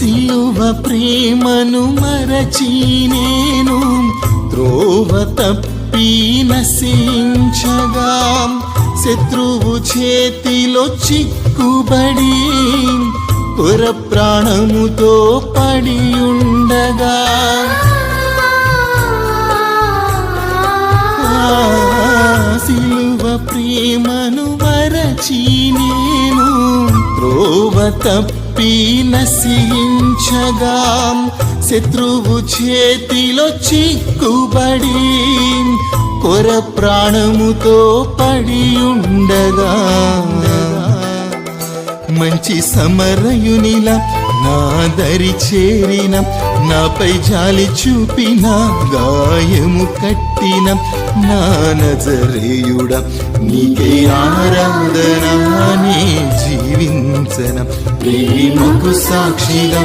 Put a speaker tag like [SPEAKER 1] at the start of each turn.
[SPEAKER 1] సిలువ ప్రేమను మరచి నేను త్రోవ తప్పి నశించగా, శత్రువు చేతిలో చిక్కుబడి పుర ప్రాణముతో పడి ఉండగా, సిలువ ప్రేమను మరచి నేను త్రోవ తప్పి నశించగా, శత్రువు చేతిలో చిక్కుబడి కొర ప్రాణముతో పడి ఉండగా, మంచి సమరయునిలా నా దరి చేరిన, నాపై జాలి చూపిన, గాయము కట్టిన నా నజరేయుడా, నీకే ఆరాధన, నే జీవించన ప్రేమకు సాక్షిగా.